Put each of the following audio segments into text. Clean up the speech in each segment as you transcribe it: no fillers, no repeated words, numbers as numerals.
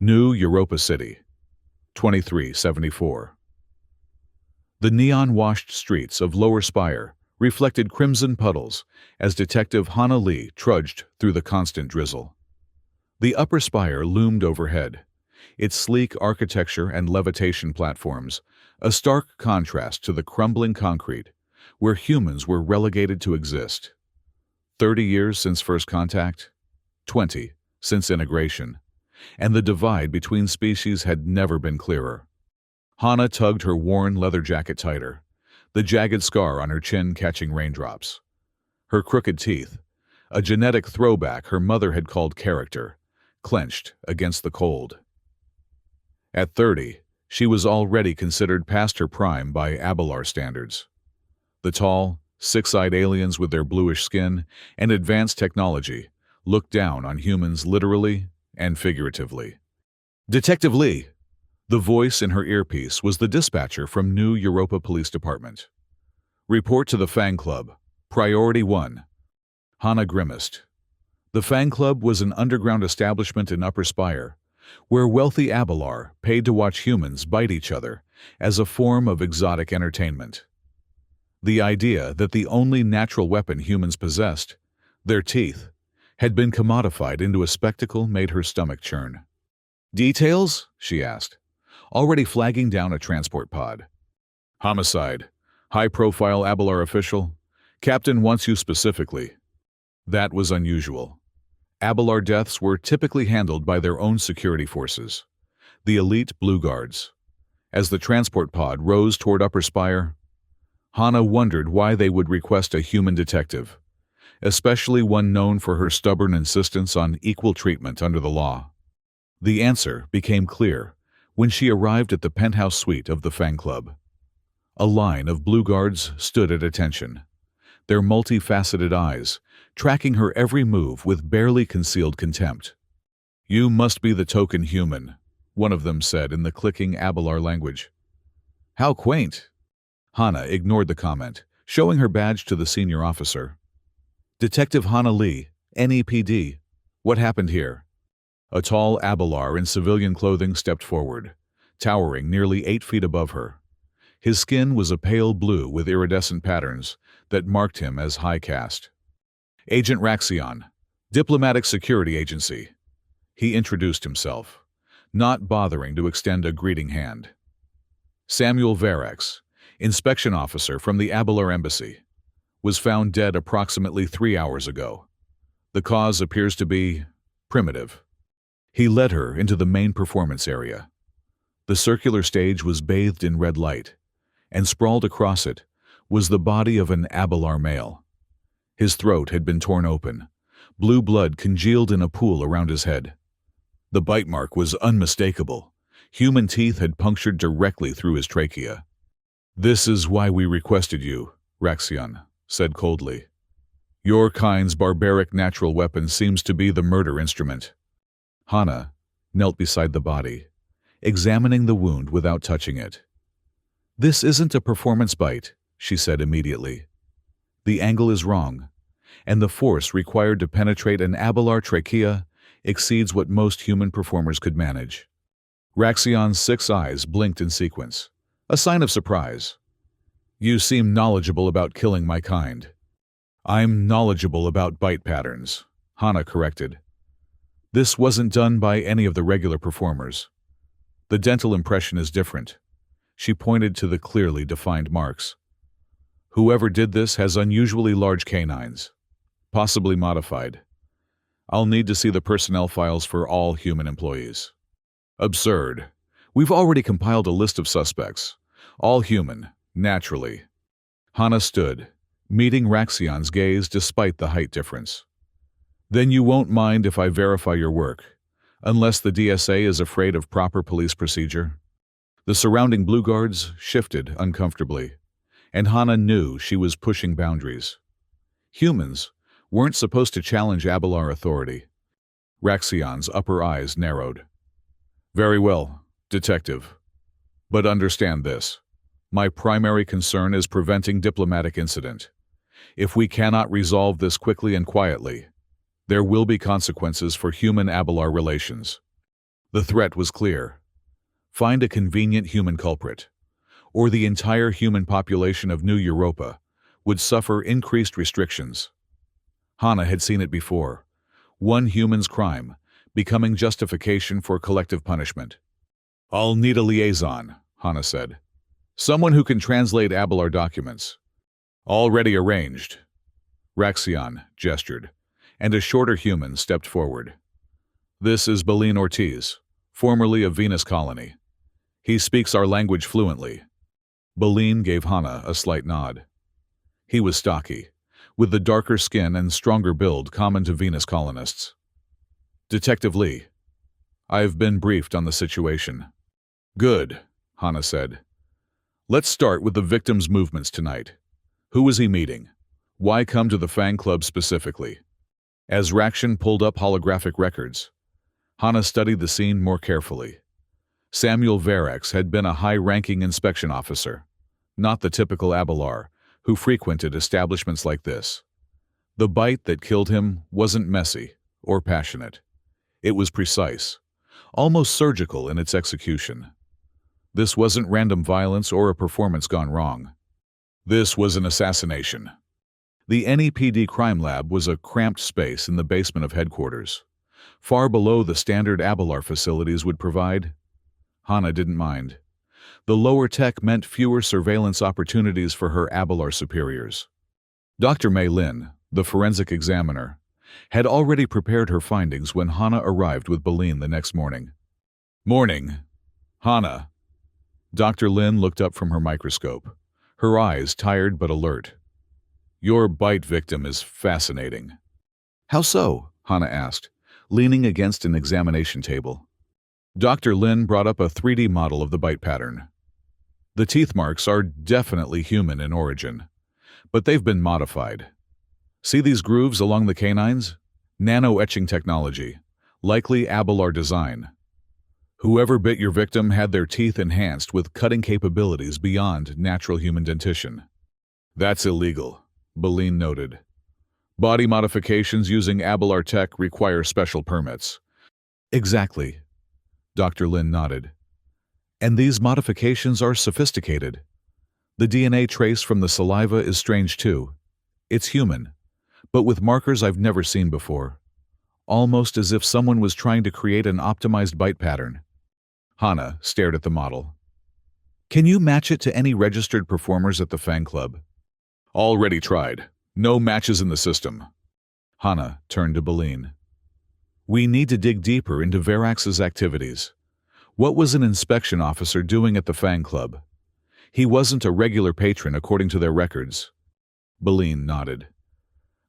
New Europa City, 2374. The neon-washed streets of Lower Spire reflected crimson puddles as Detective Hannah Lee trudged through the constant drizzle. The Upper Spire loomed overhead, its sleek architecture and levitation platforms a stark contrast to the crumbling concrete where humans were relegated to exist. 30 years since first contact, 20 since integration, and the divide between species had never been clearer. Hannah tugged her worn leather jacket tighter, the jagged scar on her chin catching raindrops. Her crooked teeth, a genetic throwback her mother had called character, clenched against the cold. At 30, she was already considered past her prime by Abelar standards. The tall, six-eyed aliens with their bluish skin and advanced technology looked down on humans literally and figuratively. "Detective Lee!" The voice in her earpiece was the dispatcher from New Europa Police Department. "Report to the Fang Club. Priority 1. Hannah grimaced. The Fang Club was an underground establishment in Upper Spire, where wealthy Abelar paid to watch humans bite each other as a form of exotic entertainment. The idea that the only natural weapon humans possessed, their teeth, had been commodified into a spectacle made her stomach churn. "Details?" she asked, already flagging down a transport pod. "Homicide. High-profile Abelar official. Captain wants you specifically." That was unusual. Abelar deaths were typically handled by their own security forces, the elite Blue Guards. As the transport pod rose toward Upper Spire, Hannah wondered why they would request a human detective, especially one known for her stubborn insistence on equal treatment under the law. The answer became clear when she arrived at the penthouse suite of the Fang Club. A line of Blue Guards stood at attention, their multifaceted eyes tracking her every move with barely concealed contempt. "You must be the token human," one of them said in the clicking Abelar language. "How quaint." Hannah ignored the comment, showing her badge to the senior officer. "Detective Hannah Lee, NEPD. What happened here?" A tall Abelar in civilian clothing stepped forward, towering nearly 8 feet above her. His skin was a pale blue with iridescent patterns that marked him as high caste. "Agent Raxion, Diplomatic Security Agency." He introduced himself, not bothering to extend a greeting hand. "Samuel Varex, Inspection Officer from the Abelar Embassy, was found dead approximately 3 hours ago. The cause appears to be primitive." He led her into the main performance area. The circular stage was bathed in red light, and sprawled across it was the body of an Abelar male. His throat had been torn open, blue blood congealed in a pool around his head. The bite mark was unmistakable. Human teeth had punctured directly through his trachea. "This is why we requested you," Raxion said coldly. "Your kind's barbaric natural weapon seems to be the murder instrument." Hannah knelt beside the body, examining the wound without touching it. "This isn't a performance bite," she said immediately. "The angle is wrong, and the force required to penetrate an Abelar trachea exceeds what most human performers could manage." Raxion's 6 eyes blinked in sequence, a sign of surprise. "You seem knowledgeable about killing my kind." "I'm knowledgeable about bite patterns," Hannah corrected. "This wasn't done by any of the regular performers. The dental impression is different." She pointed to the clearly defined marks. "Whoever did this has unusually large canines, possibly modified. I'll need to see the personnel files for all human employees." "Absurd. We've already compiled a list of suspects, all human, naturally." Hannah stood, meeting Raxion's gaze despite the height difference. "Then you won't mind if I verify your work, unless the DSA is afraid of proper police procedure?" The surrounding Blue Guards shifted uncomfortably, and Hannah knew she was pushing boundaries. Humans weren't supposed to challenge Abelar authority. Raxion's upper eyes narrowed. "Very well, Detective. But understand this. My primary concern is preventing diplomatic incident. If we cannot resolve this quickly and quietly, there will be consequences for human-Abelar relations." The threat was clear. Find a convenient human culprit, or the entire human population of New Europa would suffer increased restrictions. Hana had seen it before. One human's crime becoming justification for collective punishment. "I'll need a liaison," Hana said. "Someone who can translate Abelar documents." "Already arranged." Raxion gestured, and a shorter human stepped forward. "This is Belin Ortiz, formerly of Venus Colony. He speaks our language fluently." Belin gave Hana a slight nod. He was stocky, with the darker skin and stronger build common to Venus colonists. "Detective Lee, I've been briefed on the situation." "Good," Hana said. "Let's start with the victim's movements tonight. Who was he meeting? Why come to the Fang Club specifically?" As Raxion pulled up holographic records, Hana studied the scene more carefully. Samuel Verax had been a high-ranking inspection officer, not the typical Abelar who frequented establishments like this. The bite that killed him wasn't messy or passionate. It was precise, almost surgical in its execution. This wasn't random violence or a performance gone wrong. This was an assassination. The NEPD crime lab was a cramped space in the basement of headquarters, far below the standard Abelar facilities would provide. Hana didn't mind. The lower tech meant fewer surveillance opportunities for her Abelar superiors. Dr. Mei Lin, the forensic examiner, had already prepared her findings when Hana arrived with Belin the next morning. "Morning, Hana." Dr. Lin looked up from her microscope, her eyes tired but alert. "Your bite victim is fascinating." "How so?" Hana asked, leaning against an examination table. Dr. Lin brought up a 3D model of the bite pattern. "The teeth marks are definitely human in origin, but they've been modified. See these grooves along the canines? Nano-etching technology, likely Abelar design. Whoever bit your victim had their teeth enhanced with cutting capabilities beyond natural human dentition." "That's illegal," Belin noted. "Body modifications using Abelar tech require special permits." "Exactly," Dr. Lin nodded. "And these modifications are sophisticated. The DNA trace from the saliva is strange too. It's human, but with markers I've never seen before. Almost as if someone was trying to create an optimized bite pattern." Hana stared at the model. "Can you match it to any registered performers at the Fang Club?" "Already tried. No matches in the system." Hana turned to Belin. "We need to dig deeper into Verax's activities. What was an inspection officer doing at the Fang Club? He wasn't a regular patron according to their records." Belin nodded.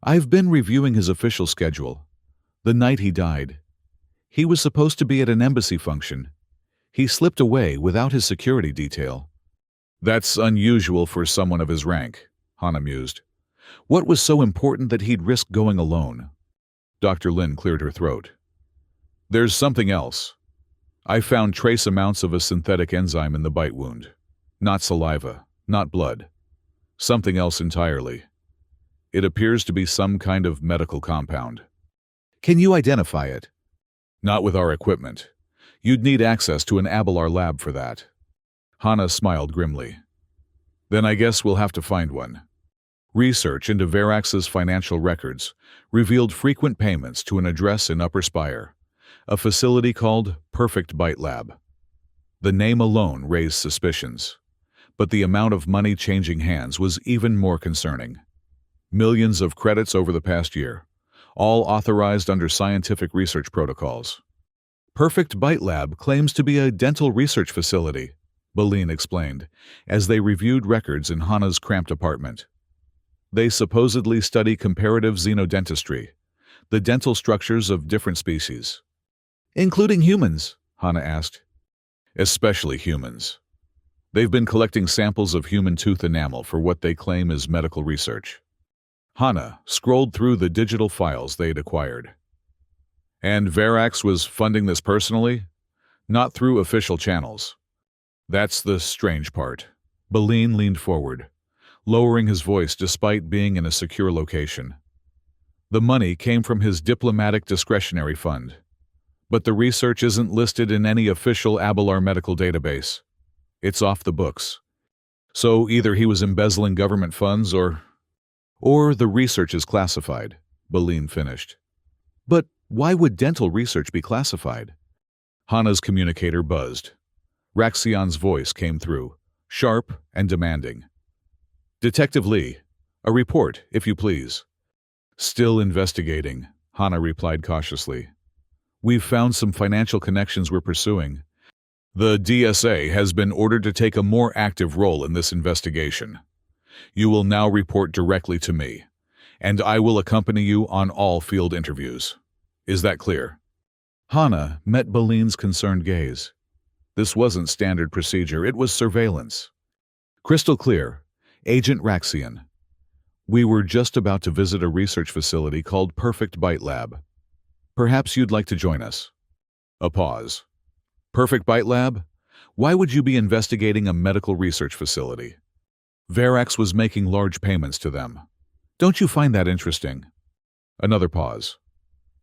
"I've been reviewing his official schedule. The night he died, he was supposed to be at an embassy function. He slipped away without his security detail." "That's unusual for someone of his rank," Hana mused. "What was so important that he'd risk going alone?" Dr. Lin cleared her throat. "There's something else. I found trace amounts of a synthetic enzyme in the bite wound. Not saliva, not blood. Something else entirely. It appears to be some kind of medical compound." "Can you identify it?" "Not with our equipment. You'd need access to an Abelar lab for that." Hana smiled grimly. "Then I guess we'll have to find one." Research into Verax's financial records revealed frequent payments to an address in Upper Spire, a facility called Perfect Bite Lab. The name alone raised suspicions, but the amount of money changing hands was even more concerning. Millions of credits over the past year, all authorized under scientific research protocols. "Perfect Bite Lab claims to be a dental research facility," Belin explained, as they reviewed records in Hana's cramped apartment. "They supposedly study comparative xenodentistry, the dental structures of different species." "Including humans?" Hana asked. "Especially humans. They've been collecting samples of human tooth enamel for what they claim is medical research." Hana scrolled through the digital files they'd acquired. "And Verax was funding this personally? Not through official channels?" "That's the strange part." Belin leaned forward, lowering his voice despite being in a secure location. "The money came from his diplomatic discretionary fund. But the research isn't listed in any official Abelar medical database. It's off the books. So either he was embezzling government funds or the research is classified, Boleyn finished. But why would dental research be classified? Hana's communicator buzzed. Raxion's voice came through, sharp and demanding. Detective Lee, a report, if you please. Still investigating, Hana replied cautiously. We've found some financial connections we're pursuing. The DSA has been ordered to take a more active role in this investigation. You will now report directly to me, and I will accompany you on all field interviews. Is that clear? Hana met Boleyn's concerned gaze. This wasn't standard procedure, it was surveillance. Crystal clear, Agent Raxion. We were just about to visit a research facility called Perfect Bite Lab. Perhaps you'd like to join us. A pause. Perfect Bite Lab? Why would you be investigating a medical research facility? Verax was making large payments to them. Don't you find that interesting? Another pause.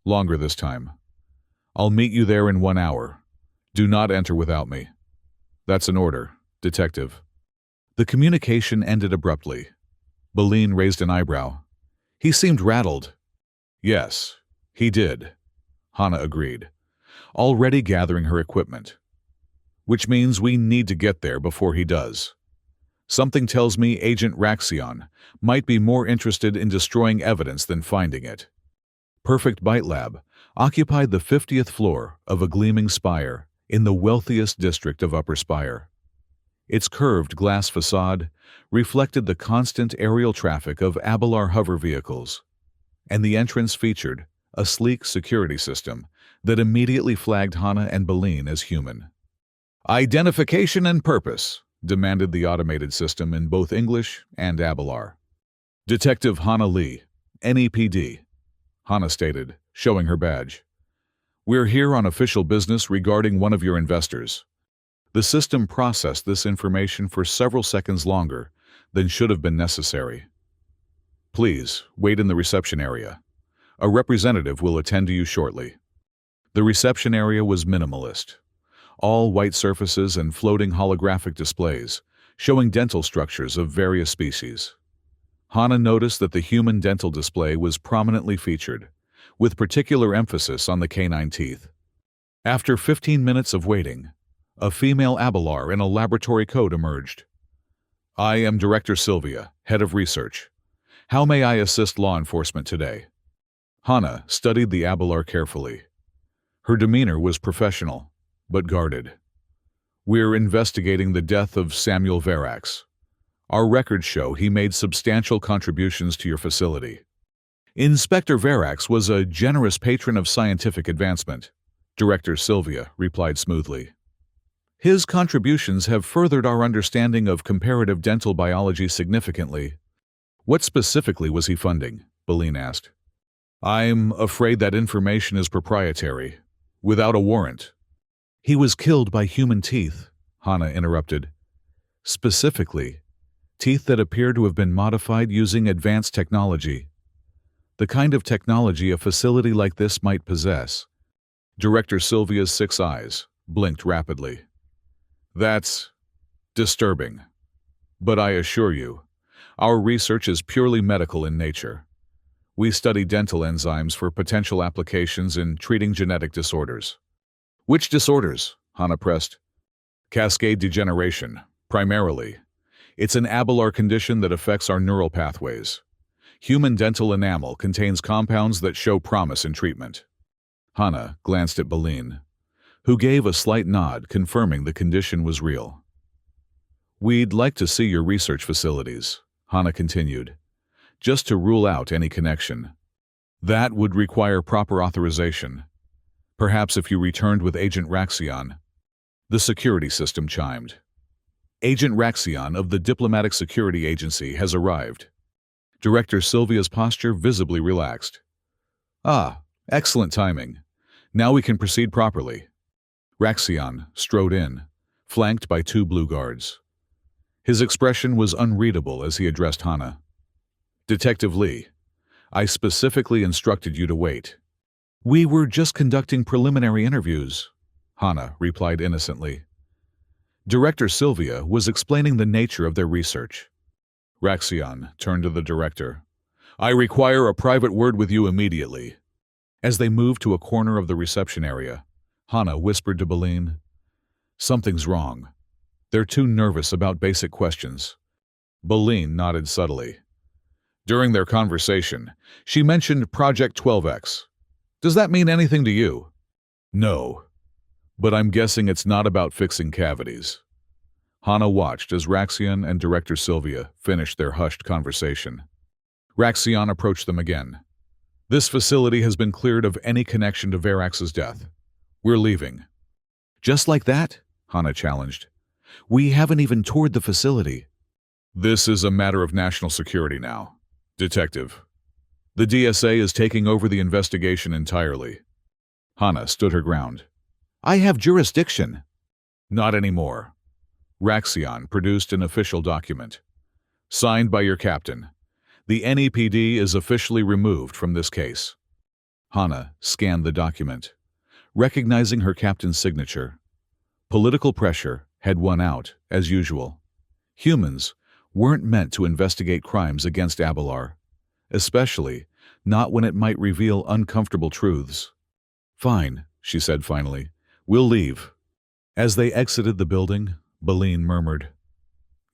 Longer this time. I'll meet you there in 1 hour. Do not enter without me. That's an order, Detective. The communication ended abruptly. Boleyn raised an eyebrow. He seemed rattled. Yes, he did, Hana agreed, already gathering her equipment. Which means we need to get there before he does. Something tells me Agent Raxion might be more interested in destroying evidence than finding it. Perfect Bite Lab occupied the 50th floor of a gleaming spire in the wealthiest district of Upper Spire. Its curved glass facade reflected the constant aerial traffic of Abelar hover vehicles, and the entrance featured a sleek security system that immediately flagged Hana and Boleyn as human. Identification and purpose, demanded the automated system in both English and Abelar. Detective Hana Lee, NEPD, Hana stated, showing her badge. We're here on official business regarding one of your investors. The system processed this information for several seconds longer than should have been necessary. Please, wait in the reception area. A representative will attend to you shortly. The reception area was minimalist. All white surfaces and floating holographic displays, showing dental structures of various species. Hana noticed that the human dental display was prominently featured, with particular emphasis on the canine teeth. After 15 minutes of waiting, a female Abelar in a laboratory coat emerged. I am Director Sylvia, Head of Research. How may I assist law enforcement today? Hana studied the Abelar carefully. Her demeanor was professional, but guarded. We're investigating the death of Samuel Verax. Our records show he made substantial contributions to your facility. Inspector Verax was a generous patron of scientific advancement, Director Sylvia replied smoothly. His contributions have furthered our understanding of comparative dental biology significantly. What specifically was he funding? Boleyn asked. I'm afraid that information is proprietary, without a warrant. He was killed by human teeth, Hana interrupted. Specifically, teeth that appear to have been modified using advanced technology. The kind of technology a facility like this might possess. Director Sylvia's 6 eyes blinked rapidly. That's disturbing. But I assure you, our research is purely medical in nature. We study dental enzymes for potential applications in treating genetic disorders. Which disorders? Hana pressed. Cascade degeneration, primarily. It's an Abelar condition that affects our neural pathways. Human dental enamel contains compounds that show promise in treatment. Hana glanced at Boleyn, who gave a slight nod confirming the condition was real. We'd like to see your research facilities, Hana continued, just to rule out any connection. That would require proper authorization. Perhaps if you returned with Agent Raxion. The security system chimed. Agent Raxion of the Diplomatic Security Agency has arrived. Director Sylvia's posture visibly relaxed. Ah, excellent timing. Now we can proceed properly. Raxion strode in, flanked by 2 blue guards. His expression was unreadable as he addressed Hana. Detective Lee, I specifically instructed you to wait. We were just conducting preliminary interviews, Hana replied innocently. Director Sylvia was explaining the nature of their research. Raxion turned to the director. I require a private word with you immediately. As they moved to a corner of the reception area, Hana whispered to Beline, Something's wrong. They're too nervous about basic questions. Beline nodded subtly. During their conversation, she mentioned Project 12X. Does that mean anything to you? No, but I'm guessing it's not about fixing cavities. Hana watched as Raxion and Director Sylvia finished their hushed conversation. Raxion approached them again. This facility has been cleared of any connection to Verax's death. We're leaving. Just like that? Hana challenged. We haven't even toured the facility. This is a matter of national security now. Detective. The DSA is taking over the investigation entirely. Hana stood her ground. I have jurisdiction. Not anymore. Raxion produced an official document. Signed by your captain. The NEPD is officially removed from this case. Hana scanned the document, recognizing her captain's signature. Political pressure had won out, as usual. Humans weren't meant to investigate crimes against Abelar, especially not when it might reveal uncomfortable truths. Fine, she said finally. We'll leave. As they exited the building, Beline murmured,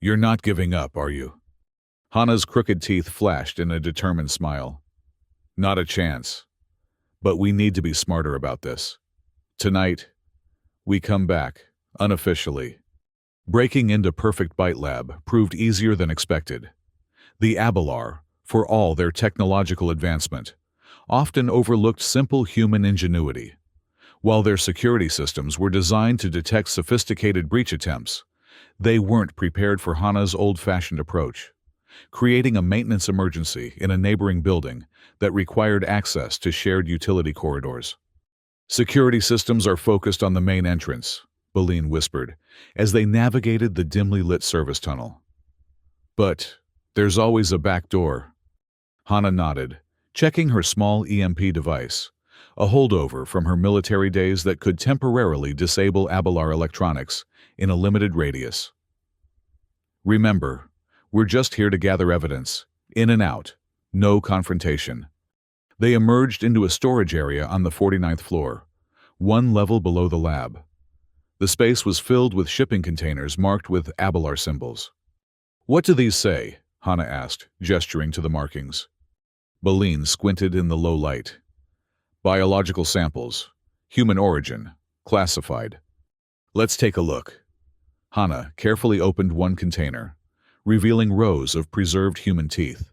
You're not giving up, are you? Hana's crooked teeth flashed in a determined smile. Not a chance. But we need to be smarter about this. Tonight, we come back, unofficially. Breaking into Perfect Bite Lab proved easier than expected. The Abelar, for all their technological advancement, often overlooked simple human ingenuity. While their security systems were designed to detect sophisticated breach attempts, they weren't prepared for Hana's old-fashioned approach, creating a maintenance emergency in a neighboring building that required access to shared utility corridors. Security systems are focused on the main entrance, Beline whispered, as they navigated the dimly lit service tunnel. But there's always a back door. Hana nodded, checking her small EMP device, a holdover from her military days that could temporarily disable Abelar electronics in a limited radius. Remember, we're just here to gather evidence, in and out, no confrontation. They emerged into a storage area on the 49th floor, one level below the lab. The space was filled with shipping containers marked with Abelar symbols. What do these say? Hana asked, gesturing to the markings. Beline squinted in the low light. Biological samples. Human origin. Classified. Let's take a look. Hana carefully opened one container, revealing rows of preserved human teeth,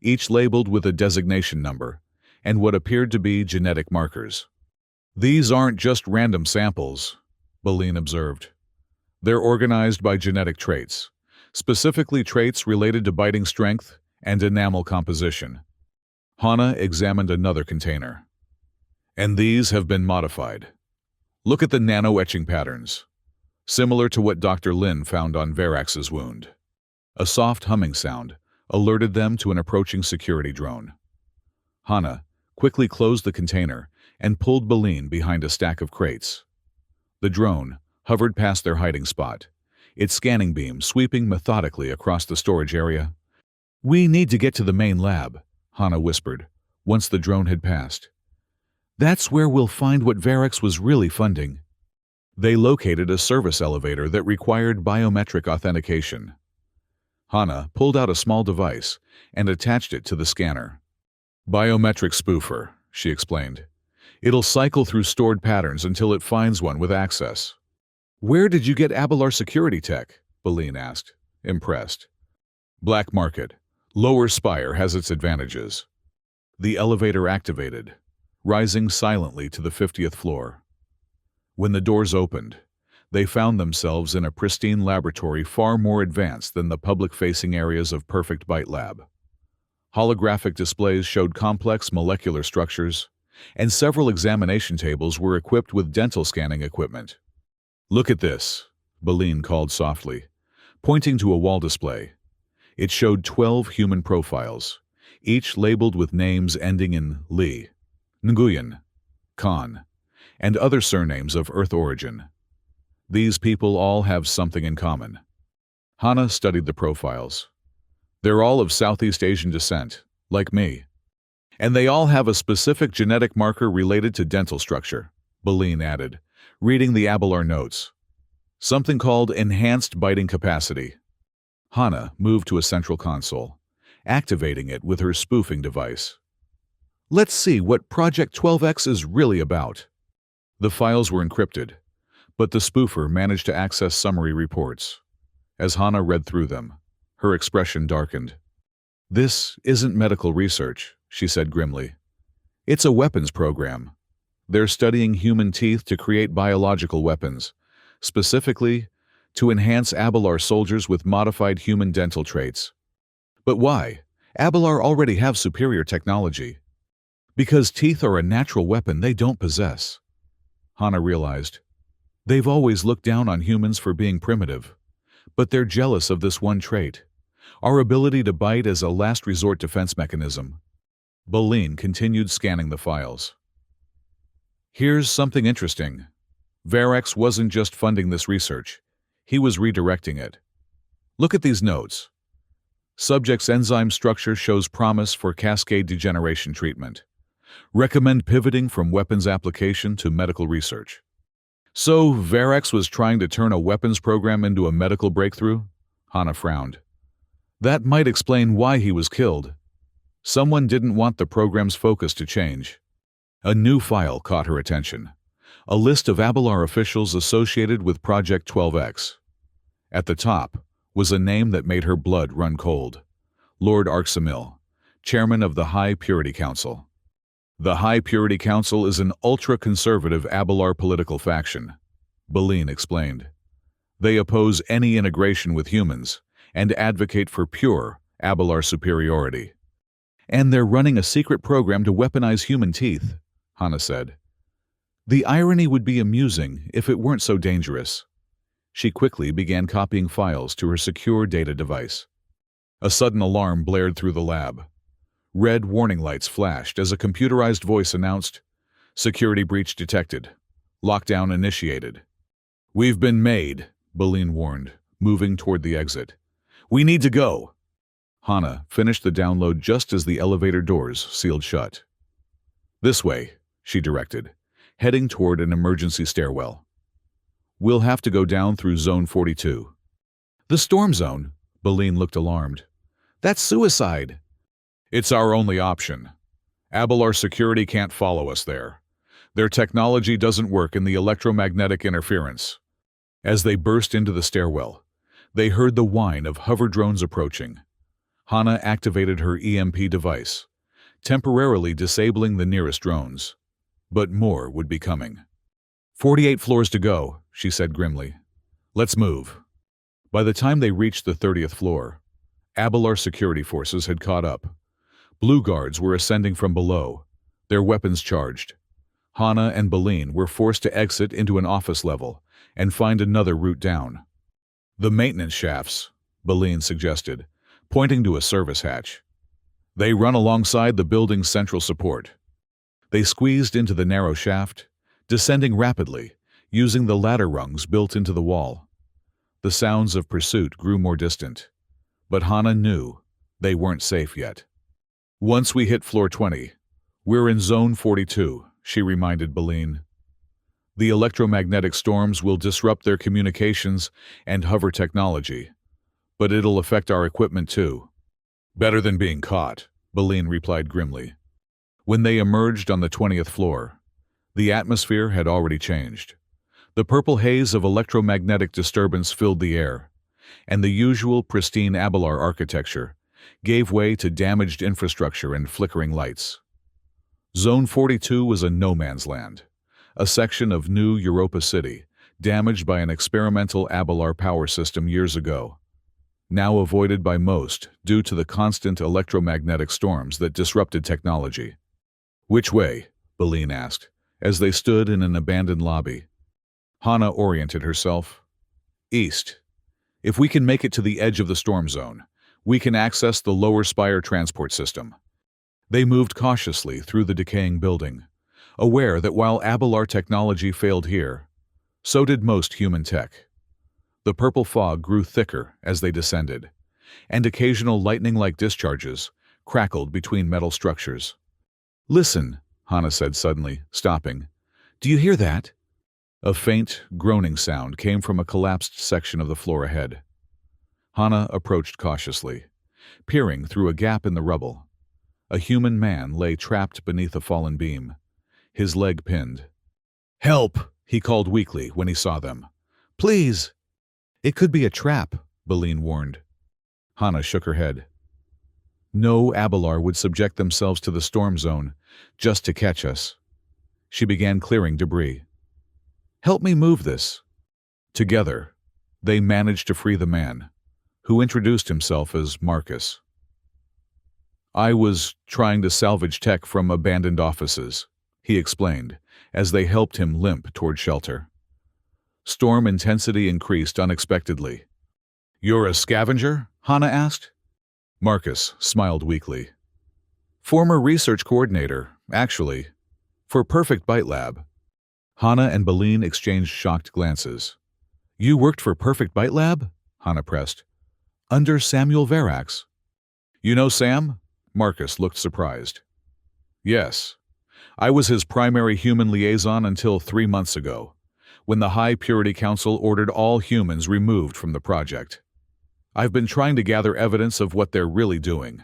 each labeled with a designation number and what appeared to be genetic markers. These aren't just random samples, Beline observed. They're organized by genetic traits, specifically traits related to biting strength and enamel composition. Hana examined another container. And these have been modified. Look at the nano-etching patterns, similar to what Dr. Lin found on Verax's wound. A soft humming sound alerted them to an approaching security drone. Hana quickly closed the container and pulled Beline behind a stack of crates. The drone hovered past their hiding spot, its scanning beam sweeping methodically across the storage area. We need to get to the main lab, Hana whispered, once the drone had passed. That's where we'll find what Verax was really funding. They located a service elevator that required biometric authentication. Hana pulled out a small device and attached it to the scanner. Biometric spoofer, she explained. It'll cycle through stored patterns until it finds one with access. Where did you get Abelar security tech? Beline asked, impressed. Black market. Lower Spire has its advantages. The elevator activated, rising silently to the 50th floor. When the doors opened, they found themselves in a pristine laboratory far more advanced than the public-facing areas of Perfect Bite Lab. Holographic displays showed complex molecular structures, and several examination tables were equipped with dental scanning equipment. Look at this, Beline called softly, pointing to a wall display. It showed 12 human profiles, each labeled with names ending in Li. Nguyen. Khan, and other surnames of Earth origin. These people all have something in common. Hana studied the profiles. They're all of Southeast Asian descent, like me. And they all have a specific genetic marker related to dental structure, Boleyn added, reading the Abelar notes. Something called enhanced biting capacity. Hana moved to a central console, activating it with her spoofing device. Let's see what Project 12X is really about. The files were encrypted, but the spoofer managed to access summary reports. As Hana read through them, her expression darkened. This isn't medical research, she said grimly. It's a weapons program. They're studying human teeth to create biological weapons, specifically to enhance Abelar soldiers with modified human dental traits. But why? Abelar already have superior technology. Because teeth are a natural weapon they don't possess. Hana realized. They've always looked down on humans for being primitive. But they're jealous of this one trait, our ability to bite as a last resort defense mechanism. Boleyn continued scanning the files. Here's something interesting. Verax wasn't just funding this research. He was redirecting it. Look at these notes. Subject's enzyme structure shows promise for cascade degeneration treatment. Recommend pivoting from weapons application to medical research. So, Verax was trying to turn a weapons program into a medical breakthrough? Hana frowned. That might explain why he was killed. Someone didn't want the program's focus to change. A new file caught her attention. A list of Abelar officials associated with Project 12X. At the top was a name that made her blood run cold. Lord Arksamil, chairman of the High Purity Council. The High Purity Council is an ultra-conservative Abelar political faction, Boleyn explained. They oppose any integration with humans and advocate for pure Abelar superiority. And they're running a secret program to weaponize human teeth, Hana said. The irony would be amusing if it weren't so dangerous. She quickly began copying files to her secure data device. A sudden alarm blared through the lab. Red warning lights flashed as a computerized voice announced, "Security breach detected. Lockdown initiated." "We've been made," Boleyn warned, moving toward the exit. "We need to go." Hana finished the download just as the elevator doors sealed shut. "This way," she directed, heading toward an emergency stairwell. "We'll have to go down through Zone 42. "The storm zone?" Boleyn looked alarmed. "That's suicide." "It's our only option. Abelar security can't follow us there. Their technology doesn't work in the electromagnetic interference." As they burst into the stairwell, they heard the whine of hover drones approaching. Hana activated her EMP device, temporarily disabling the nearest drones. But more would be coming. 48 floors to go, she said grimly. "Let's move." By the time they reached the 30th floor, Abelar security forces had caught up. Blue guards were ascending from below, their weapons charged. Hana and Boleyn were forced to exit into an office level and find another route down. "The maintenance shafts," Boleyn suggested, pointing to a service hatch. "They run alongside the building's central support." They squeezed into the narrow shaft, descending rapidly, using the ladder rungs built into the wall. The sounds of pursuit grew more distant, but Hana knew they weren't safe yet. "Once we hit floor 20, we're in Zone 42, she reminded Boleyn. "The electromagnetic storms will disrupt their communications and hover technology, but it'll affect our equipment too." "Better than being caught," Boleyn replied grimly. When they emerged on the 20th floor, the atmosphere had already changed. The purple haze of electromagnetic disturbance filled the air, and the usual pristine Abelar architecture gave way to damaged infrastructure and flickering lights. Zone 42 was a no-man's land, a section of New Europa City damaged by an experimental Abelar power system years ago, now avoided by most due to the constant electromagnetic storms that disrupted technology. "Which way?" Boleyn asked, as they stood in an abandoned lobby. Hana oriented herself. "East. If we can make it to the edge of the storm zone, we can access the lower spire transport system." They moved cautiously through the decaying building, aware that while Abelar technology failed here, so did most human tech. The purple fog grew thicker as they descended, and occasional lightning-like discharges crackled between metal structures. "Listen," Hana said suddenly, stopping. "Do you hear that?" A faint, groaning sound came from a collapsed section of the floor ahead. Hana approached cautiously, peering through a gap in the rubble. A human man lay trapped beneath a fallen beam, his leg pinned. "Help!" he called weakly when he saw them. "Please!" "It could be a trap," Baleen warned. Hana shook her head. No Abelar would subject themselves to the storm zone just to catch us. She began clearing debris. "Help me move this." Together, they managed to free the man, who introduced himself as Marcus. "I was trying to salvage tech from abandoned offices," he explained, as they helped him limp toward shelter. Storm intensity increased unexpectedly. "You're a scavenger?" Hana asked. Marcus smiled weakly. "Former research coordinator, actually, for Perfect Bite Lab." Hana and Baleen exchanged shocked glances. "You worked for Perfect Bite Lab?" Hana pressed. "Under Samuel Verax?" "You know Sam?" Marcus looked surprised. "Yes. I was his primary human liaison until 3 months ago, when the High Purity Council ordered all humans removed from the project. I've been trying to gather evidence of what they're really doing."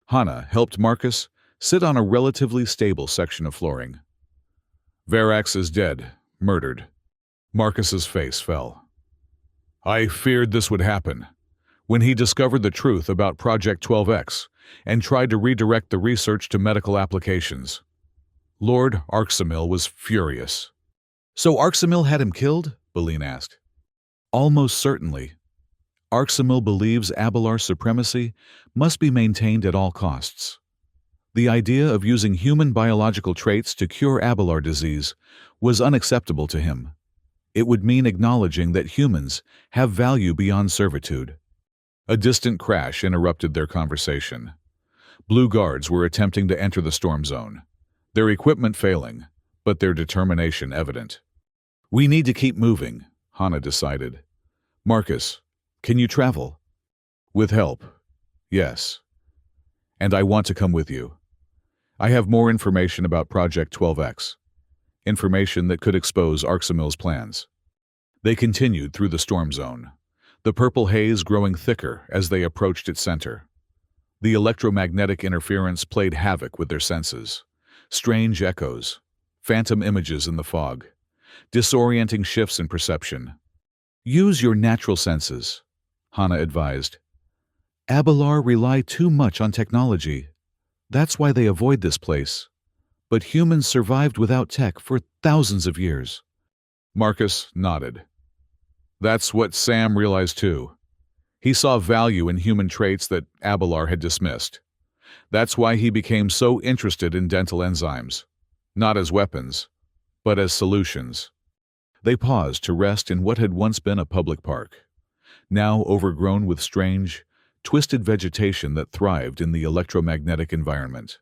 Hana helped Marcus sit on a relatively stable section of flooring. "Verax is dead, murdered." Marcus's face fell. "I feared this would happen. When he discovered the truth about Project 12X and tried to redirect the research to medical applications. Lord Arxamil was furious." "So Arxamil had him killed?" Baleen asked. "Almost certainly. Arxamil believes Abelar supremacy must be maintained at all costs. The idea of using human biological traits to cure Abelar disease was unacceptable to him. It would mean acknowledging that humans have value beyond servitude." A distant crash interrupted their conversation. Blue guards were attempting to enter the storm zone, their equipment failing, but their determination evident. "We need to keep moving," Hana decided. "Marcus, can you travel?" "With help, yes. And I want to come with you. I have more information about Project 12X, information that could expose Arxamil's plans." They continued through the storm zone, the purple haze growing thicker as they approached its center. The electromagnetic interference played havoc with their senses. Strange echoes, phantom images in the fog, disorienting shifts in perception. "Use your natural senses," Hana advised. "Abelar rely too much on technology. That's why they avoid this place. But humans survived without tech for thousands of years." Marcus nodded. "That's what Sam realized too. He saw value in human traits that Abelar had dismissed. That's why he became so interested in dental enzymes, not as weapons, but as solutions." They paused to rest in what had once been a public park, now overgrown with strange, twisted vegetation that thrived in the electromagnetic environment.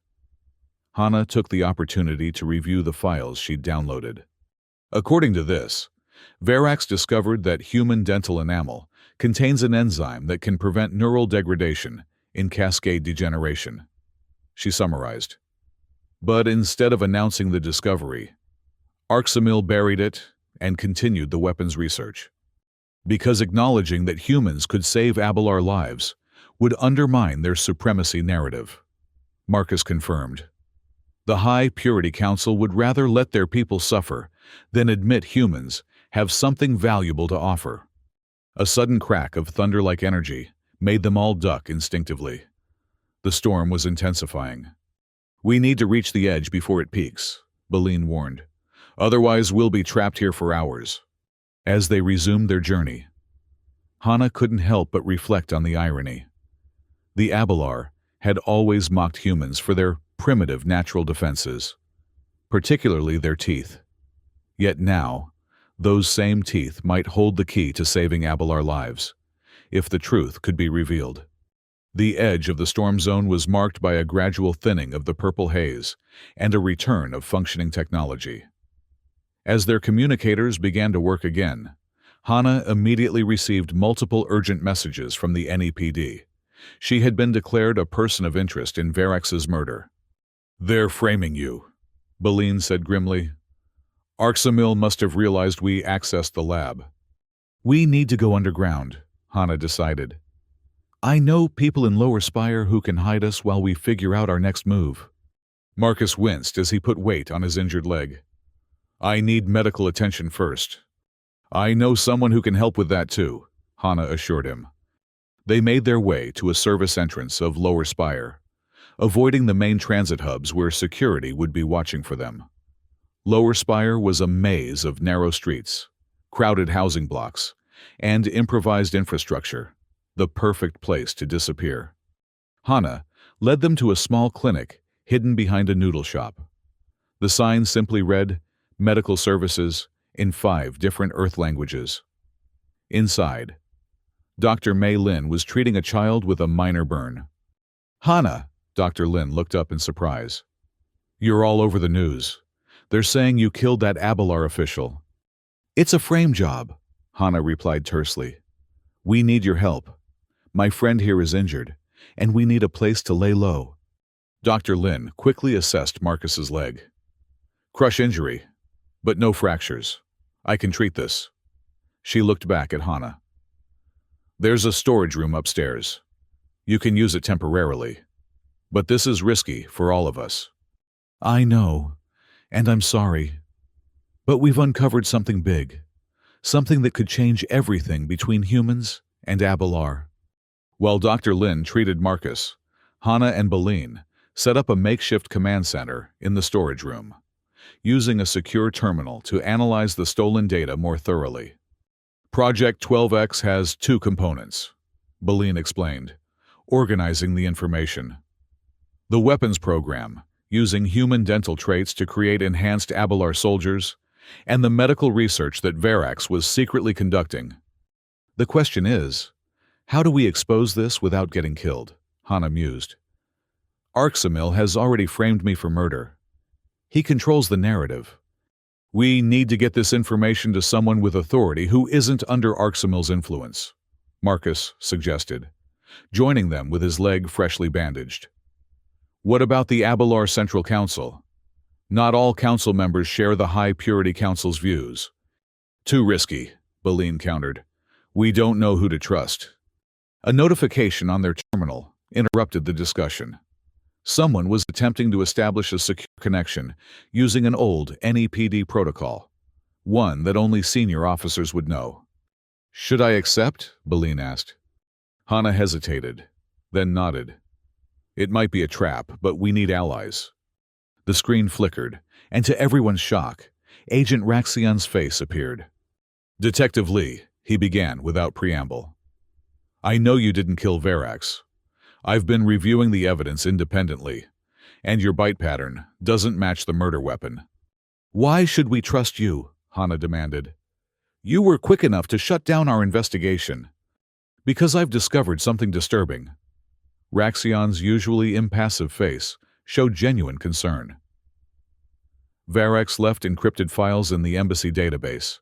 Hana took the opportunity to review the files she'd downloaded. According to this, Verax discovered that human dental enamel contains an enzyme that can prevent neural degradation in cascade degeneration. She summarized. But instead of announcing the discovery, Arxamil buried it and continued the weapons research. Because acknowledging that humans could save Abelar lives would undermine their supremacy narrative. Marcus confirmed. The High Purity Council would rather let their people suffer than admit humans have something valuable to offer. A sudden crack of thunder-like energy made them all duck instinctively. The storm was intensifying. "We need to reach the edge before it peaks," Baleen warned. "Otherwise, we'll be trapped here for hours." As they resumed their journey, Hana couldn't help but reflect on the irony. The Abelar had always mocked humans for their primitive natural defenses, particularly their teeth. Yet now, those same teeth might hold the key to saving Abelar lives, if the truth could be revealed. The edge of the storm zone was marked by a gradual thinning of the purple haze and a return of functioning technology. As their communicators began to work again, Hana immediately received multiple urgent messages from the NEPD. She had been declared a person of interest in Verax's murder. "They're framing you," Boleyn said grimly. "Arxamil must have realized we accessed the lab." "We need to go underground," Hana decided. "I know people in Lower Spire who can hide us while we figure out our next move." Marcus winced as he put weight on his injured leg. "I need medical attention first." "I know someone who can help with that too," Hana assured him. They made their way to a service entrance of Lower Spire, avoiding the main transit hubs where security would be watching for them. Lower Spire was a maze of narrow streets, crowded housing blocks, and improvised infrastructure, the perfect place to disappear. Hana led them to a small clinic hidden behind a noodle shop. The sign simply read, "Medical Services," in 5 different Earth languages. Inside, Dr. Mei Lin was treating a child with a minor burn. "Hana," Dr. Lin looked up in surprise. "You're all over the news. They're saying you killed that Abelar official." "It's a frame job," Hana replied tersely. "We need your help. My friend here is injured, and we need a place to lay low." Dr. Lin quickly assessed Marcus's leg. "Crush injury, but no fractures. I can treat this." She looked back at Hana. "There's a storage room upstairs. You can use it temporarily. But this is risky for all of us." "I know, and I'm sorry. But we've uncovered something big. Something that could change everything between humans and Abelar." While Dr. Lin treated Marcus, Hana and Boleyn set up a makeshift command center in the storage room, using a secure terminal to analyze the stolen data more thoroughly. "Project 12X has 2 components," Boleyn explained, organizing the information. "The weapons program, using human dental traits to create enhanced Abelar soldiers, and the medical research that Verax was secretly conducting. The question is, how do we expose this without getting killed?" Hana mused. "Arxamil has already framed me for murder. He controls the narrative. We need to get this information to someone with authority who isn't under Arxamil's influence," Marcus suggested, joining them with his leg freshly bandaged. "What about the Abelar Central Council? Not all council members share the High Purity Council's views." "Too risky," Boleyn countered. "We don't know who to trust." A notification on their terminal interrupted the discussion. Someone was attempting to establish a secure connection using an old NEPD protocol, one that only senior officers would know. "Should I accept?" Boleyn asked. Hana hesitated, then nodded. "It might be a trap, but we need allies." The screen flickered, and to everyone's shock, Agent Raxion's face appeared. "Detective Lee," he began without preamble. "I know you didn't kill Verax. I've been reviewing the evidence independently, and your bite pattern doesn't match the murder weapon." "Why should we trust you?" Hana demanded. "You were quick enough to shut down our investigation." "Because I've discovered something disturbing." Raxion's usually impassive face showed genuine concern. "Verax left encrypted files in the embassy database,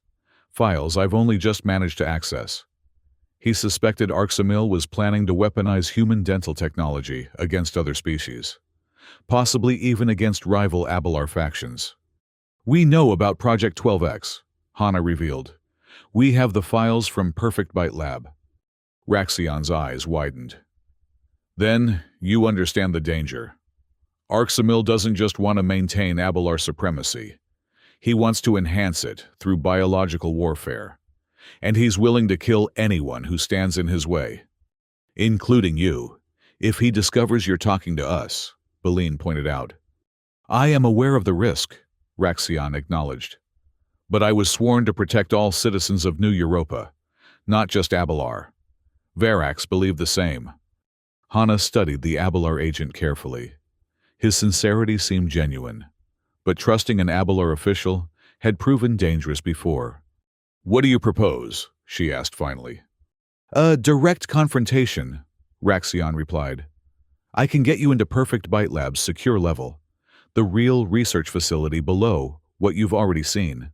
files I've only just managed to access. He suspected Arxamil was planning to weaponize human dental technology against other species, possibly even against rival Abelar factions." "We know about Project 12X," Hana revealed. "We have the files from Perfect Bite Lab." Raxion's eyes widened. "Then you understand the danger. Arxamil doesn't just want to maintain Abelar supremacy. He wants to enhance it through biological warfare. And he's willing to kill anyone who stands in his way. Including you, if he discovers you're talking to us," Boleyn pointed out. "I am aware of the risk," Raxion acknowledged. "But I was sworn to protect all citizens of New Europa, not just Abelar. Verax believed the same." Hana studied the Abelar agent carefully. His sincerity seemed genuine, but trusting an Abelar official had proven dangerous before. "What do you propose?" she asked finally. "A direct confrontation," Raxion replied. I can get you into Perfect Bite Lab's secure level, the real research facility below what you've already seen.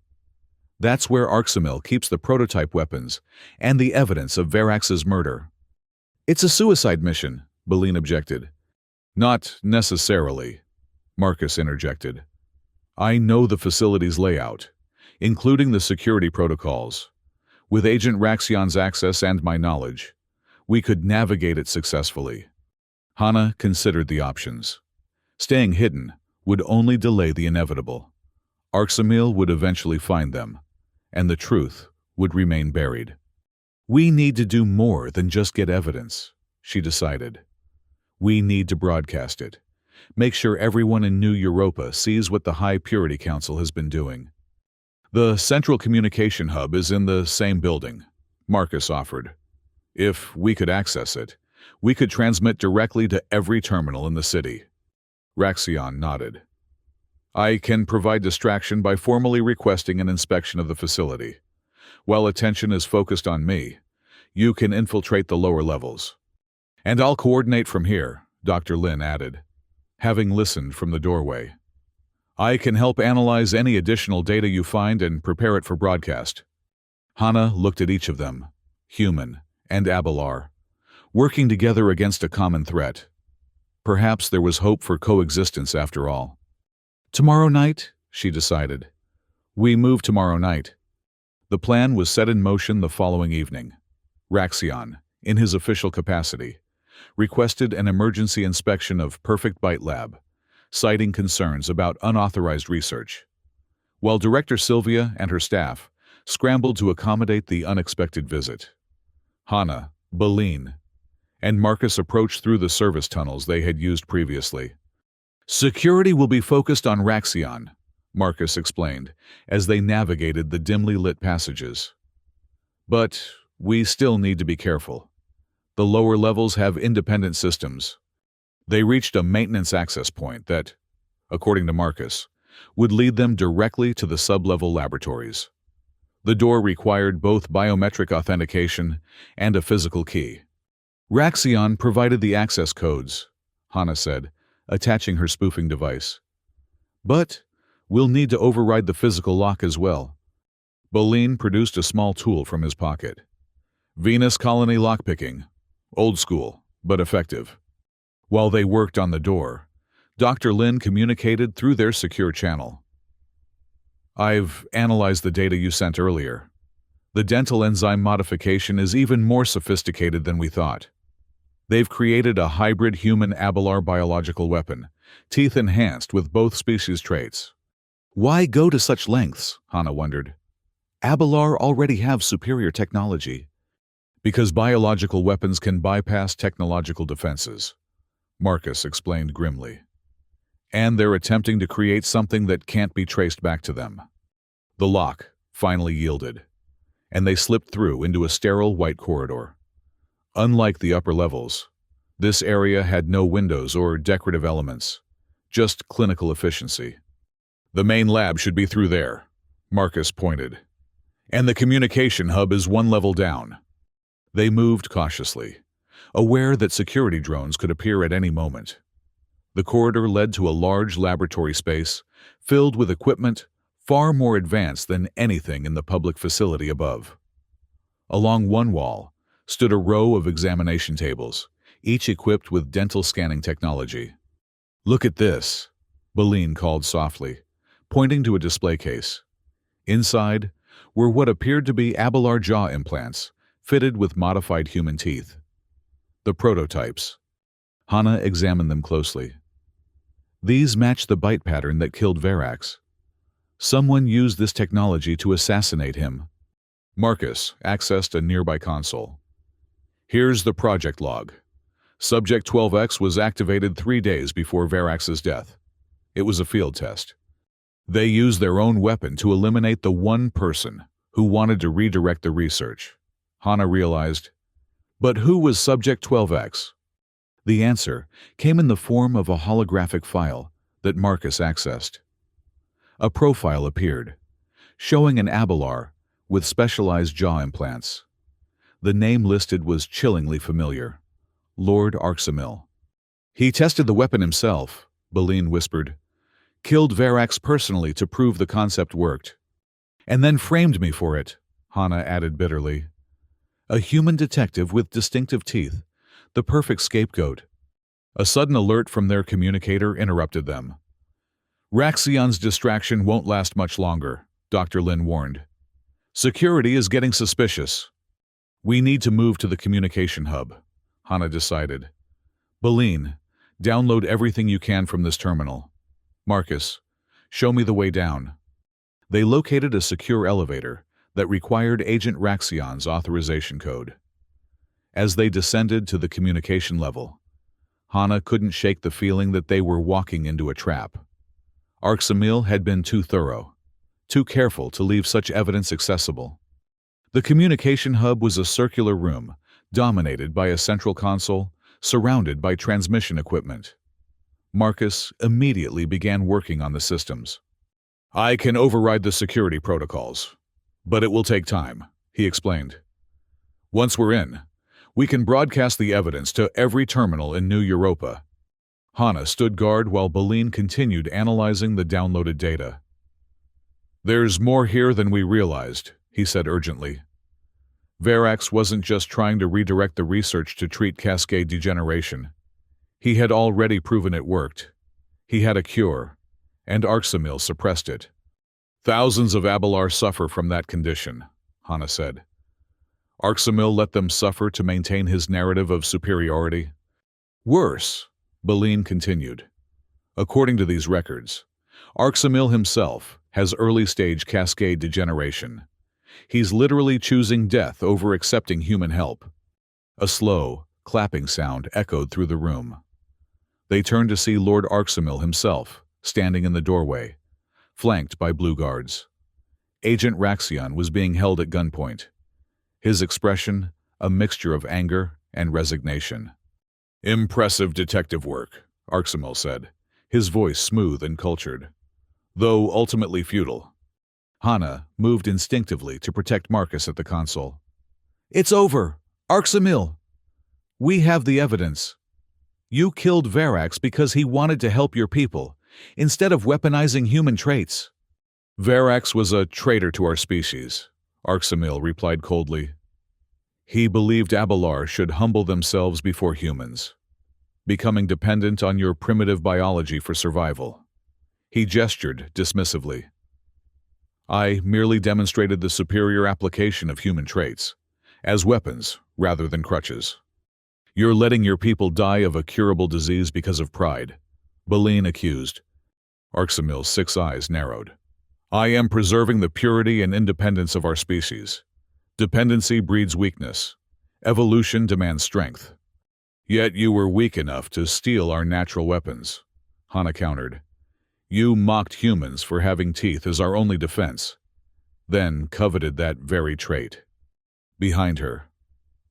That's where Arxamil keeps the prototype weapons and the evidence of Verax's murder. It's a suicide mission, Boleyn objected. Not necessarily, Marcus interjected. I know the facility's layout, including the security protocols. With Agent Raxion's access and my knowledge, we could navigate it successfully. Hana considered the options. Staying hidden would only delay the inevitable. Arxamil would eventually find them, and the truth would remain buried. We need to do more than just get evidence, she decided. We need to broadcast it. Make sure everyone in New Europa sees what the High Purity Council has been doing. The central communication hub is in the same building, Marcus offered. If we could access it, we could transmit directly to every terminal in the city. Raxion nodded. I can provide distraction by formally requesting an inspection of the facility. While attention is focused on me, you can infiltrate the lower levels. And I'll coordinate from here, Dr. Lin added, having listened from the doorway. I can help analyze any additional data you find and prepare it for broadcast. Hana looked at each of them, human and Abelard, working together against a common threat. Perhaps there was hope for coexistence after all. Tomorrow night, she decided. We move tomorrow night. The plan was set in motion the following evening. Raxion, in his official capacity, requested an emergency inspection of Perfect Bite Lab, citing concerns about unauthorized research, while Director Sylvia and her staff scrambled to accommodate the unexpected visit. Hana, Boleyn, and Marcus approached through the service tunnels they had used previously. Security will be focused on Raxion, Marcus explained, as they navigated the dimly lit passages. But we still need to be careful. The lower levels have independent systems. They reached a maintenance access point that, according to Marcus, would lead them directly to the sub-level laboratories. The door required both biometric authentication and a physical key. Raxion provided the access codes, Hana said, attaching her spoofing device. But we'll need to override the physical lock as well. Boleyn produced a small tool from his pocket. Venus colony lockpicking. Old school, but effective. While they worked on the door, Dr. Lin communicated through their secure channel. I've analyzed the data you sent earlier. The dental enzyme modification is even more sophisticated than we thought. They've created a hybrid human Abelard biological weapon, teeth enhanced with both species traits. Why go to such lengths? Hana wondered. Abelard already have superior technology. Because biological weapons can bypass technological defenses, Marcus explained grimly. And they're attempting to create something that can't be traced back to them. The lock finally yielded, and they slipped through into a sterile white corridor. Unlike the upper levels, this area had no windows or decorative elements, just clinical efficiency. The main lab should be through there, Marcus pointed. And the communication hub is one level down. They moved cautiously, aware that security drones could appear at any moment. The corridor led to a large laboratory space filled with equipment far more advanced than anything in the public facility above. Along one wall stood a row of examination tables, each equipped with dental scanning technology. Look at this, Boleyn called softly, pointing to a display case. Inside were what appeared to be Abelard jaw implants, fitted with modified human teeth. The prototypes. Hana examined them closely. These match the bite pattern that killed Verax. Someone used this technology to assassinate him. Marcus accessed a nearby console. Here's the project log. Subject 12X was activated 3 days before Verax's death. It was a field test. They used their own weapon to eliminate the one person who wanted to redirect the research. Hana realized. But who was Subject 12X? The answer came in the form of a holographic file that Marcus accessed. A profile appeared, showing an Abelard with specialized jaw implants. The name listed was chillingly familiar. Lord Arxamil. He tested the weapon himself, Beline whispered. Killed Verax personally to prove the concept worked. And then framed me for it, Hana added bitterly. A human detective with distinctive teeth, the perfect scapegoat. A sudden alert from their communicator interrupted them. Raxion's distraction won't last much longer, Dr. Lin warned. Security is getting suspicious. We need to move to the communication hub, Hana decided. Beline, download everything you can from this terminal. Marcus, show me the way down. They located a secure elevator that required Agent Raxion's authorization code. As they descended to the communication level, Hana couldn't shake the feeling that they were walking into a trap. Arxamil had been too thorough, too careful to leave such evidence accessible. The communication hub was a circular room, dominated by a central console, surrounded by transmission equipment. Marcus immediately began working on the systems. I can override the security protocols, but it will take time, he explained. Once we're in, we can broadcast the evidence to every terminal in New Europa. Hana stood guard while Beline continued analyzing the downloaded data. There's more here than we realized, he said urgently. Verax wasn't just trying to redirect the research to treat cascade degeneration. He had already proven it worked. He had a cure, and Arxamil suppressed it. Thousands of Abelar suffer from that condition, Hana said. Arxamil let them suffer to maintain his narrative of superiority. Worse, Beline continued. According to these records, Arxamil himself has early-stage cascade degeneration. He's literally choosing death over accepting human help. A slow, clapping sound echoed through the room. They turned to see Lord Arxamil himself, standing in the doorway, flanked by blue guards. Agent Raxion was being held at gunpoint. His expression, a mixture of anger and resignation. Impressive detective work, Arxamil said, his voice smooth and cultured, though ultimately futile. Hana moved instinctively to protect Marcus at the console. It's over, Arxamil. We have the evidence. You killed Verax because he wanted to help your people, instead of weaponizing human traits. Verax was a traitor to our species, Arxamil replied coldly. He believed Abelar should humble themselves before humans, becoming dependent on your primitive biology for survival. He gestured dismissively. I merely demonstrated the superior application of human traits, as weapons rather than crutches. You're letting your people die of a curable disease because of pride, Beline accused. Arxamil's 6 eyes narrowed. I am preserving the purity and independence of our species. Dependency breeds weakness. Evolution demands strength. Yet you were weak enough to steal our natural weapons, Hana countered. You mocked humans for having teeth as our only defense, then coveted that very trait. Behind her,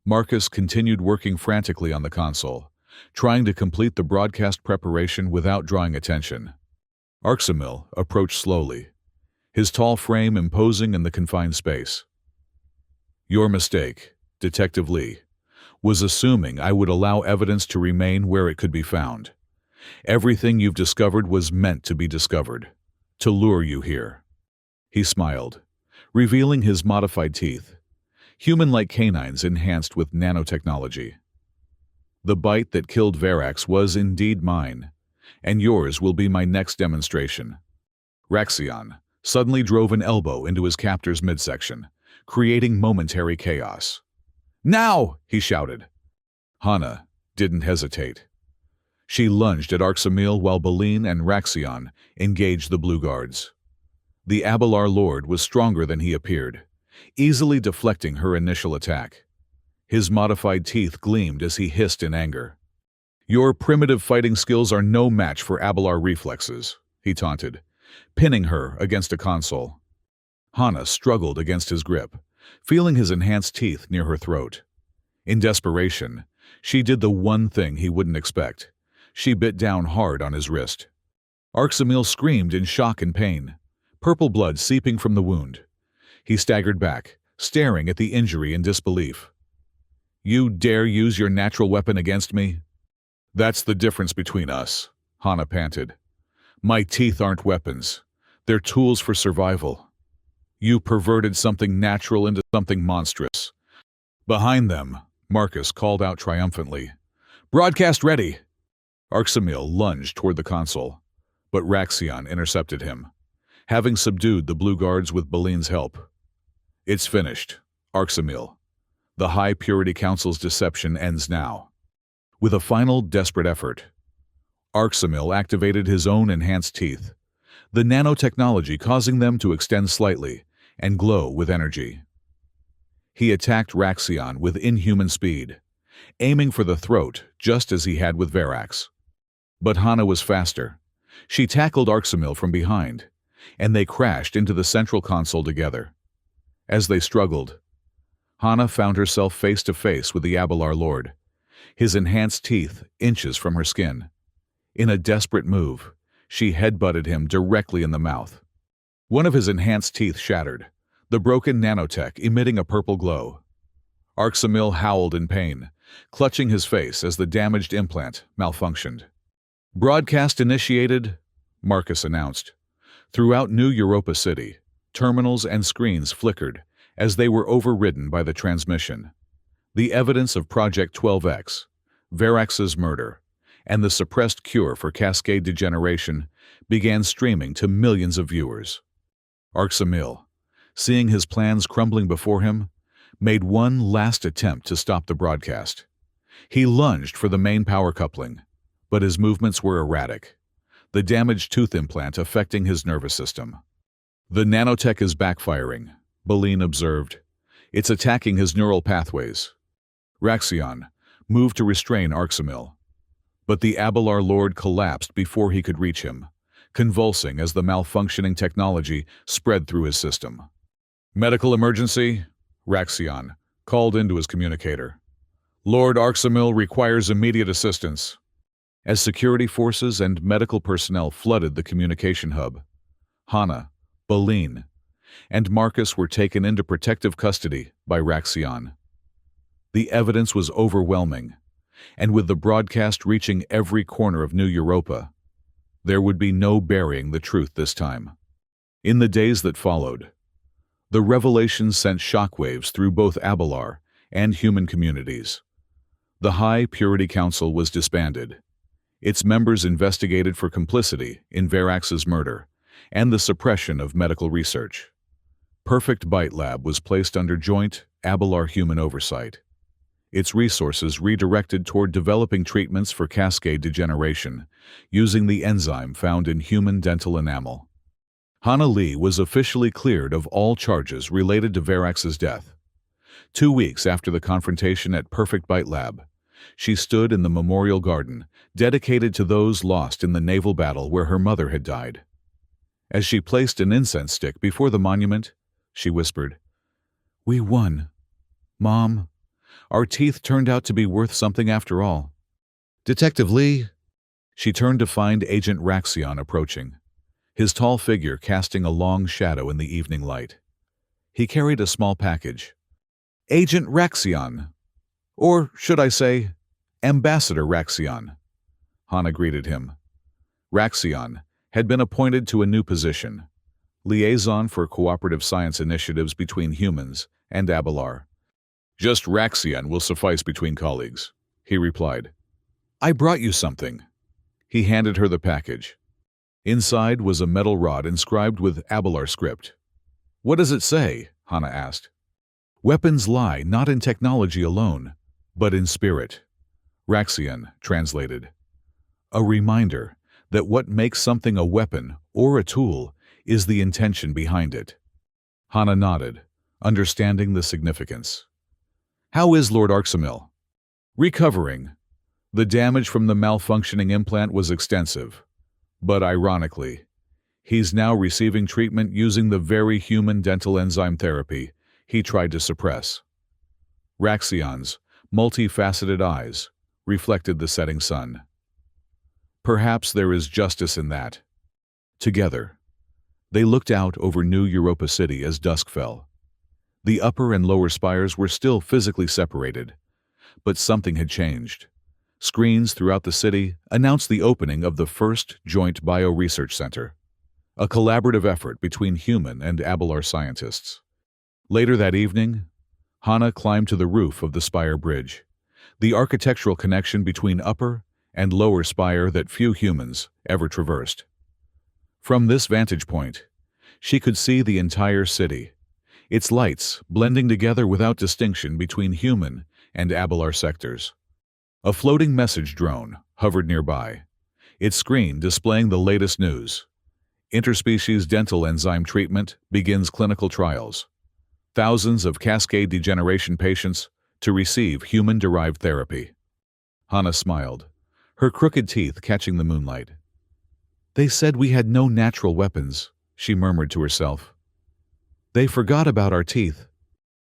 Marcus continued working frantically on the console, trying to complete the broadcast preparation without drawing attention. Arxamil approached slowly, his tall frame imposing in the confined space. Your mistake, Detective Lee, was assuming I would allow evidence to remain where it could be found. Everything you've discovered was meant to be discovered, to lure you here. He smiled, revealing his modified teeth, human-like canines enhanced with nanotechnology. The bite that killed Verax was indeed mine, and yours will be my next demonstration. Raxion suddenly drove an elbow into his captor's midsection, creating momentary chaos. Now! He shouted. Hana didn't hesitate. She lunged at Arxamil while Beline and Raxion engaged the Blue Guards. The Abelar Lord was stronger than he appeared, easily deflecting her initial attack. His modified teeth gleamed as he hissed in anger. Your primitive fighting skills are no match for Abelar reflexes, he taunted, pinning her against a console. Hana struggled against his grip, feeling his enhanced teeth near her throat. In desperation, she did the one thing he wouldn't expect. She bit down hard on his wrist. Arxamil screamed in shock and pain, purple blood seeping from the wound. He staggered back, staring at the injury in disbelief. You dare use your natural weapon against me? That's the difference between us, Hana panted. My teeth aren't weapons. They're tools for survival. You perverted something natural into something monstrous. Behind them, Marcus called out triumphantly. Broadcast ready! Arxamil lunged toward the console, but Raxion intercepted him, having subdued the Blue Guards with Beline's help. It's finished, Arxamil. The High Purity Council's deception ends now. With a final desperate effort, Arxamil activated his own enhanced teeth, the nanotechnology causing them to extend slightly and glow with energy. He attacked Raxion with inhuman speed, aiming for the throat just as he had with Verax. But Hana was faster. She tackled Arxamil from behind, and they crashed into the central console together. As they struggled, Hana found herself face to face with the Abelar Lord, his enhanced teeth inches from her skin. In a desperate move, she headbutted him directly in the mouth. One of his enhanced teeth shattered, the broken nanotech emitting a purple glow. Arxamil howled in pain, clutching his face as the damaged implant malfunctioned. Broadcast initiated, Marcus announced. Throughout New Europa City, terminals and screens flickered as they were overridden by the transmission. The evidence of Project 12X, Verax's murder, and the suppressed cure for cascade degeneration began streaming to millions of viewers. Arxamil, seeing his plans crumbling before him, made one last attempt to stop the broadcast. He lunged for the main power coupling, but his movements were erratic, the damaged tooth implant affecting his nervous system. The nanotech is backfiring, Beline observed. It's attacking his neural pathways. Raxion moved to restrain Arxamil, but the Abelar Lord collapsed before he could reach him, convulsing as the malfunctioning technology spread through his system. Medical emergency? Raxion called into his communicator. Lord Arxamil requires immediate assistance. As security forces and medical personnel flooded the communication hub, Hana, Beline, and Marcus were taken into protective custody by Raxion. The evidence was overwhelming, and with the broadcast reaching every corner of New Europa, there would be no burying the truth this time. In the days that followed, the revelation sent shockwaves through both Abelar and human communities. The High Purity Council was disbanded. Its members investigated for complicity in Verax's murder and the suppression of medical research. Perfect Bite Lab was placed under joint Abelar-human oversight, its resources redirected toward developing treatments for cascade degeneration using the enzyme found in human dental enamel. Hana Li was officially cleared of all charges related to Verax's death. 2 weeks after the confrontation at Perfect Bite Lab, she stood in the memorial garden dedicated to those lost in the naval battle where her mother had died. As she placed an incense stick before the monument, she whispered, "We won. Mom, our teeth turned out to be worth something after all." "Detective Lee?" She turned to find Agent Raxion approaching, his tall figure casting a long shadow in the evening light. He carried a small package. "Agent Raxion. Or should I say, Ambassador Raxion," Hana greeted him. Raxion had been appointed to a new position, liaison for cooperative science initiatives between humans and Abelar. "Just Raxion will suffice between colleagues," he replied. "I brought you something." He handed her the package. Inside was a metal rod inscribed with Abelar script. "What does it say?" Hana asked. "Weapons lie not in technology alone, but in spirit," Raxion translated. A reminder that what makes something a weapon or a tool is the intention behind it. Hana nodded, understanding the significance. "How is Lord Arxamil?" "Recovering. The damage from the malfunctioning implant was extensive, but ironically, he's now receiving treatment using the very human dental enzyme therapy he tried to suppress." Raxion's multifaceted eyes reflected the setting sun. Perhaps there is justice in that. Together, they looked out over New Europa City as dusk fell. The upper and lower spires were still physically separated, But something had changed. Screens throughout the city announced the opening of the first joint bioresearch center, a collaborative effort between human and Abelar scientists. Later that evening, Hannah climbed to the roof of the Spire Bridge, the architectural connection between Upper and Lower Spire that few humans ever traversed. From this vantage point, she could see the entire city, its lights blending together without distinction between human and Abelar sectors. A floating message drone hovered nearby, its screen displaying the latest news. Interspecies dental enzyme treatment begins clinical trials. Thousands of cascade degeneration patients to receive human-derived therapy. Hannah smiled, her crooked teeth catching the moonlight. They said we had no natural weapons, she murmured to herself. They forgot about our teeth.